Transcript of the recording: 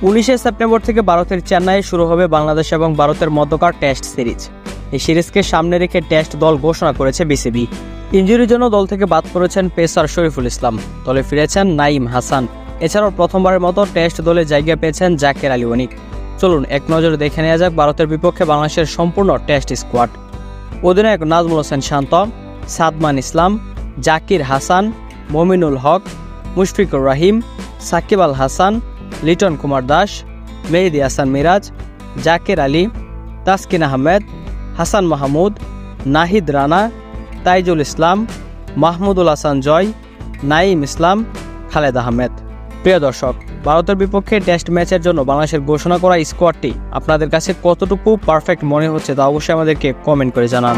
19শে September থেকে ভারতের চেন্নাইয়ে শুরু হবে বাংলাদেশ এবং ভারতের মধ্যকার টেস্ট সিরিজ। এই সিরিজকে সামনে রেখে টেস্ট দল ঘোষণা করেছে বিসিবি। ইনজুরির জন্য দল থেকে বাদ পড়েছেন পেসার শরীফুল ইসলাম, দলে ফিরেছেন নাঈম হাসান। এছাড়াও প্রথমবারের মতো টেস্ট দলে জায়গা পেয়েছেন জাকের আলী অনিক। চলুন এক নজরে দেখে নেওয়া যাক ভারতের বিপক্ষে বাংলাদেশের সম্পূর্ণ টেস্ট স্কোয়াড। অধিনায়ক নাজমুল হোসেন শান্ত, সাদমান ইসলাম, জাকির হাসান, মমিনুল হক, মুশফিকুর রহিম, সাকিব আল হাসান, লিটন কুমার দাস, মেহেদী হাসান মিরাজ, জাকের আলী, তাসকিন আহমেদ, হাসান মাহমুদ, নাহিদ রানা, তাইজুল ইসলাম, মাহমুদুল হাসান জয়, নাঈম ইসলাম, খালেদ আহমেদ। প্রিয় দর্শক, ভারতের বিপক্ষে টেস্ট ম্যাচের জন্য বাংলাদেশের ঘোষণা করা স্কোয়াডটি আপনাদের কাছে কতটুকু পারফেক্ট মনে হচ্ছে তা অবশ্যই আমাদেরকে কমেন্ট করে জানান।